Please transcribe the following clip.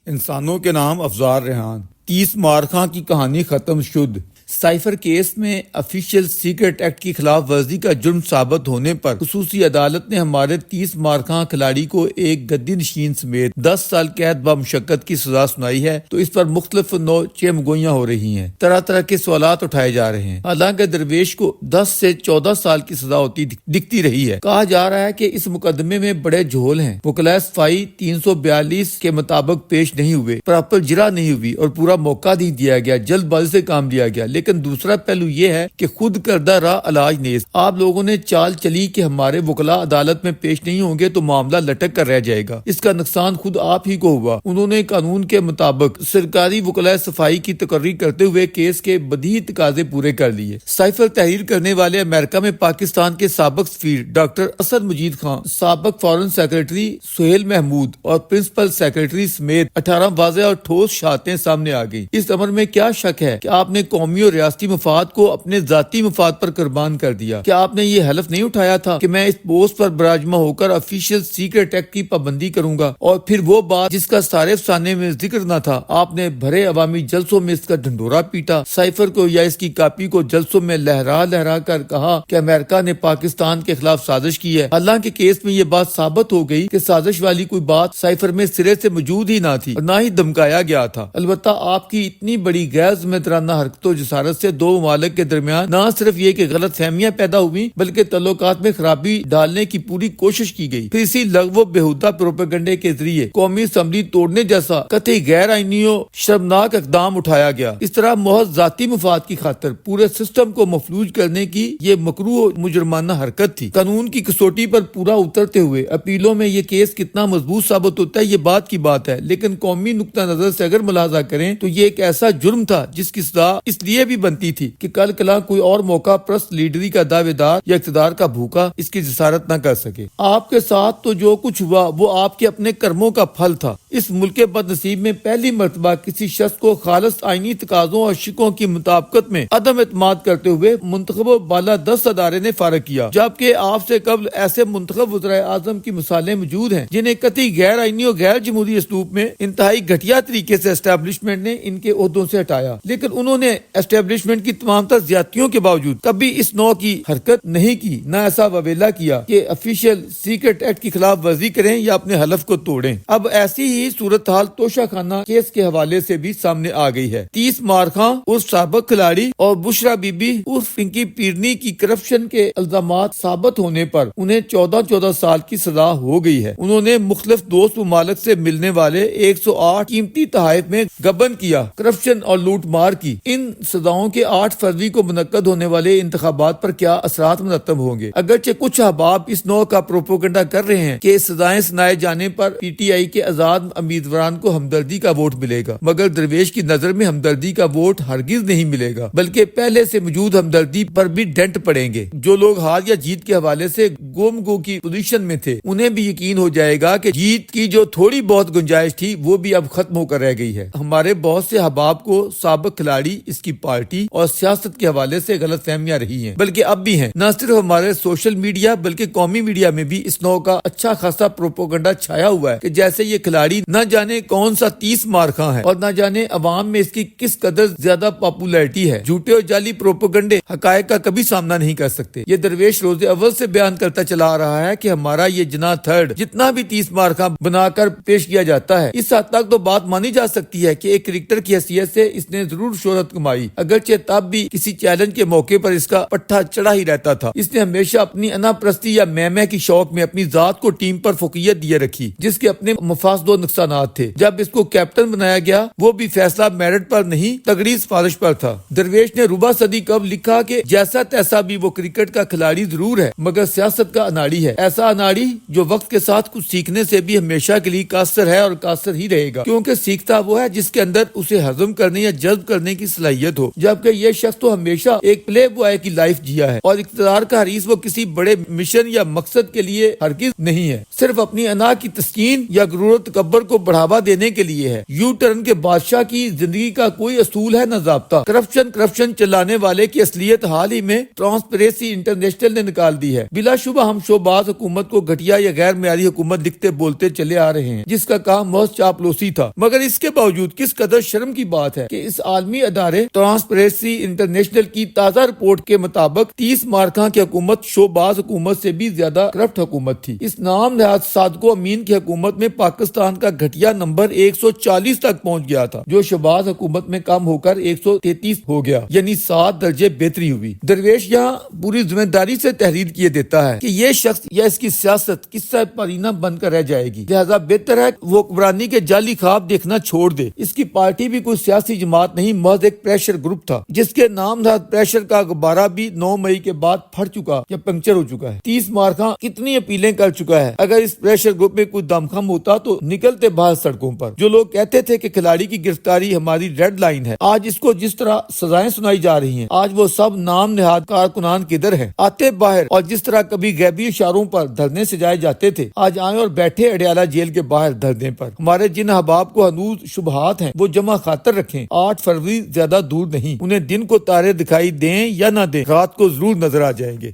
انسانوں کے نام افزار ریحان 30 مارخاں کی کہانی ختم شد۔ سائفر کیس میں آفیشیل سیکرٹ ایکٹ کی خلاف ورزی کا جرم ثابت ہونے پر خصوصی عدالت نے ہمارے 30 مارخاں کھلاڑی کو ایک گدی نشین سمیت 10 سال قید بمشقت کی سزا سنائی ہے، تو اس پر مختلف نوع چمگوئیاں ہو رہی ہیں، طرح طرح کے سوالات اٹھائے جا رہے ہیں۔ حالانکہ درویش کو 10 سے 14 سال کی سزا ہوتی دکھتی رہی ہے۔ کہا جا رہا ہے کہ اس مقدمے میں بڑے جھول ہیں، وکلاء صفائی 342 کے مطابق پیش نہیں ہوئے، پراپر جرا نہیں ہوئی اور پورا موقع نہیں دیا گیا، جلد بازی سے کام لیا گیا۔ لیکن دوسرا پہلو یہ ہے کہ خود کردہ راہ علاج نیز۔ آپ لوگوں نے چال چلی کہ ہمارے وکلاء عدالت میں پیش نہیں ہوں گے تو معاملہ لٹک کر رہ جائے گا، اس کا نقصان خود آپ ہی کو ہوا۔ انہوں نے قانون کے مطابق سرکاری وکلاء صفائی کی تقرری کرتے ہوئے کیس کے بدیہی تقاضے پورے کر لیے۔ سائفر تحریر کرنے والے امریکہ میں پاکستان کے سابق سفیر ڈاکٹر اسد مجید خان، سابق فارن سیکرٹری سہیل محمود اور پرنسپل سیکرٹری سمیت 18 واضح اور ٹھوس شہادتیں سامنے آ گئیں۔ اس امر میں کیا شک ہے کہ آپ نے قومی اور ریاستی مفاد کو اپنے ذاتی مفاد پر قربان کر دیا؟ کیا آپ نے یہ حلف نہیں اٹھایا تھا کہ میں اس پوسٹ پر براجمہ ہو کر آفیشیل سیکرٹ ایکٹ کی پابندی کروں گا؟ اور پھر وہ بات جس کا سارے افسانے میں ذکر نہ تھا، آپ نے بھرے عوامی جلسوں میں اس کا ڈھنڈورا پیٹا، سائفر کو یا اس کی کاپی کو جلسوں میں لہرا لہرا کر کہا کہ امریکہ نے پاکستان کے خلاف سازش کی ہے۔ حالانکہ کیس میں یہ بات ثابت ہو گئی کہ سازش والی کوئی بات سائفر میں سرے سے موجود ہی نہ تھی اور نہ ہی دھمکایا گیا تھا۔ البتہ آپ کی اتنی بڑی غیر ذمہ دارانہ حرکت و جسارت سے دو ممالک کے درمیان نہ صرف یہ کہ غلط فہمیاں پیدا ہوئی بلکہ تعلقات میں خرابی ڈالنے کی پوری کوشش کی گئی۔ پھر اسی لغو و بےہودہ پروپیگنڈے کے ذریعے قومی اسمبلی توڑنے جیسا قطعی غیر آئینی و شرمناک اقدام اٹھایا گیا۔ اس طرح محض ذاتی مفاد کی خاطر پورے سسٹم کو مفلوج کرنے کی یہ مکروہ و مجرمانہ حرکت تھی۔ قانون کی کسوٹی پر پورا اترتے ہوئے اپیلوں میں یہ کیس کتنا مضبوط ثابت ہوتا ہے یہ بات کی بات ہے، لیکن قومی نقطہ نظر سے اگر ملاحظہ کریں تو یہ ایک ایسا جرم تھا جس کی سزا اس لیے بھی بنتی تھی کہ کل کلا کوئی اور موقع پرست لیڈری کا دعوے دار یا اقتدار کا بھوکا اس کی جسارت نہ کر سکے۔ آپ کے ساتھ تو جو کچھ ہوا وہ آپ کے اپنے کرموں کا پھل تھا۔ اس ملک کے بد نصیب میں پہلی مرتبہ کسی شخص کو خالص آئینی تقاضوں اور شکوں کی مطابقت میں عدم اعتماد کرتے ہوئے منتخب و بالا دست ادارے نے فارغ کیا، جبکہ آپ سے قبل ایسے منتخب وزرائے اعظم کی مثالیں موجود ہیں جنہیں قطعی غیر آئینی اور غیر جمہوری اسلوب میں انتہائی گھٹیا طریقے سے اسٹیبلشمنٹ نے ان کے عہدوں سے ہٹایا، لیکن انہوں نے اسٹیبلشمنٹ کی تمام تر زیادتیوں کے باوجود کبھی اس نوع کی حرکت نہیں کی، نہ ایسا وویلا کیا کہ آفیشیل سیکرٹ ایکٹ کی خلاف ورزی کریں یا اپنے حلف کو توڑیں۔ اب ایسی ہی صورتحال توشہ خانہ کیس کے حوالے سے بھی سامنے آ گئی ہے۔ 30 مارخاں عرف سابق کھلاڑی اور بشرا بی بی عرف پنکی پیرنی کی کرپشن کے الزامات ثابت ہونے پر انہیں 14 سال کی سزا ہو گئی ہے۔ انہوں نے مختلف دوست ممالک سے ملنے والے 108 قیمتی تحائف میں گبن کیا، کرپشن اور لوٹ مار کی۔ ان سزاؤں کے 8 فروری کو منعقد ہونے والے انتخابات پر کیا اثرات مرتب ہوں گے؟ اگرچہ کچھ احباب اس نوع کا پروپیگنڈا کر رہے ہیں کہ سزائیں سنائے جانے پر پی ٹی آئی کے آزاد امیدواران کو ہمدردی کا ووٹ ملے گا، مگر درویش کی نظر میں ہمدردی کا ووٹ ہرگز نہیں ملے گا، بلکہ پہلے سے موجود ہمدردی پر بھی ڈنٹ پڑیں گے۔ جو لوگ ہار یا جیت کے حوالے سے گم گو کی پوزیشن میں تھے انہیں بھی یقین ہو جائے گا کہ جیت کی جو تھوڑی بہت گنجائش تھی وہ بھی اب ختم ہو کر رہ گئی ہے۔ ہمارے بہت سے احباب کو سابق کھلاڑی، اس کی پارٹی اور سیاست کے حوالے سے غلط فہمیاں رہی ہیں، بلکہ اب بھی ہیں۔ نہ صرف ہمارے سوشل میڈیا بلکہ قومی میڈیا میں بھی اس نوع کا اچھا خاصا پروپیگنڈا چھایا ہوا ہے کہ جیسے یہ کھلاڑی نہ جانے کون سا 30 مارخاں ہے اور نہ جانے عوام میں اس کی کس قدر زیادہ پاپولیرٹی ہے۔ جھوٹے اور جعلی پروپیگنڈے حقائق کا کبھی سامنا نہیں کر سکتے۔ یہ درویش روز اول سے بیان کرتا چلا آ رہا ہے کہ ہمارا یہ جناح تھرڈ جتنا بھی 30 مارخاں بنا کر پیش کیا جاتا ہے، اس حد تک تو بات مانی جا سکتی ہے کہ ایک کرکٹر کی حیثیت سے اس نے ضرور شہرت کمائی، اگرچہ تب بھی کسی چیلنج کے موقع پر اس کا پٹھا چڑھا ہی رہتا تھا۔ اس نے ہمیشہ اپنی انا پرستی یا میں کی شوق میں اپنی ذات کو ٹیم پر فوقیت دیے رکھی، جس کے اپنے مفاسد و نقصانات تھے۔ جب اس کو کیپٹن بنایا گیا وہ بھی فیصلہ میرٹ پر نہیں، تگڑی سفارش پر تھا۔ درویش نے ربع صدی قبل لکھا کہ جیسا تیسا بھی وہ کرکٹ کا کھلاڑی ضرور ہے مگر سیاست کا اناڑی ہے، ایسا اناڑی جو وقت کے ساتھ کچھ سیکھنے سے بھی ہمیشہ کے لیے قاصر ہے اور قاصر ہی رہے گا، کیونکہ سیکھتا وہ ہے جس کے اندر اسے ہضم کرنے یا جذب کرنے کی صلاحیت ہو، جبکہ یہ شخص تو ہمیشہ ایک پلے بوائے کی لائف جیا ہے اور اقتدار کا حریص وہ کسی بڑے مشن یا مقصد کے لیے ہرگز نہیں ہے، صرف اپنی انا کی تسکین یا غرور و تکبر تکبر کو بڑھاوا دینے کے لیے ہے۔ یو ٹرن کے بادشاہ کی زندگی کا کوئی اصول ہے نہ ضابطہ۔ کرپشن چلانے والے کی اصلیت حال ہی میں ٹرانسپیرنسی انٹرنیشنل نے نکال دی ہے۔ بلا شبہ ہم شوباز حکومت کو گھٹیا یا غیر معیاری حکومت لکھتے بولتے چلے آ رہے ہیں، جس کا کام محض چاپلوسی تھا، مگر اس کے باوجود کس قدر شرم کی بات ہے کہ اس عالمی ادارے ٹرانسپیرنسی انٹرنیشنل کی تازہ رپورٹ کے مطابق 30 مارکاں کی حکومت شوباز حکومت سے بھی زیادہ کرپٹ حکومت تھی۔ اس نام نہاد صادق و امین کی حکومت میں پاکستان کا گھٹیا نمبر 140 تک پہنچ گیا تھا، جو شوباز حکومت میں کم ہو کر 133 ہو گیا، یعنی 7 درجے بہتری ہوئی۔ درویش یہاں پوری ذمہ داری سے تحریر کیے دیتا ہے کہ یہ شخص یا اس کی سیاست قصہ پرینہ بن کر رہ جائے گی، لہذا بہتر ہے وہ حکمرانی کے جعلی خواب دیکھنا چھوڑ دے۔ اس کی پارٹی بھی کوئی سیاسی جماعت نہیں، محض ایک پریشر گروپ تھا، جس کے نام نہاد پریشر کا غبارہ بھی 9 مئی کے بعد پھٹ چکا یا پنکچر ہو چکا ہے۔ 30 مارکاں کتنی اپیلیں کر چکا ہے، اگر اس پریشر گروپ میں کوئی دم خم ہوتا تو نکلتے باہر سڑکوں پر۔ جو لوگ کہتے تھے کہ کھلاڑی کی گرفتاری ہماری ریڈ لائن ہے، آج اس کو جس طرح سزائیں سنائی جا رہی ہیں، آج وہ سب نام نہاد کارکنان کدھر ہیں؟ آتے باہر، اور جس طرح کبھی غیبی اشاروں پر دھرنے سجائے جاتے تھے، آج آئیں اور بیٹھے اڈیالہ جیل کے باہر دھرنے پر۔ ہمارے جن احباب کو ہنوز شبہات ہیں وہ جمع خاطر رکھیں، 8 فروری زیادہ دور نہیں، انہیں دن کو تارے دکھائی دیں یا نہ دیں، رات کو ضرور نظر آ جائیں گے۔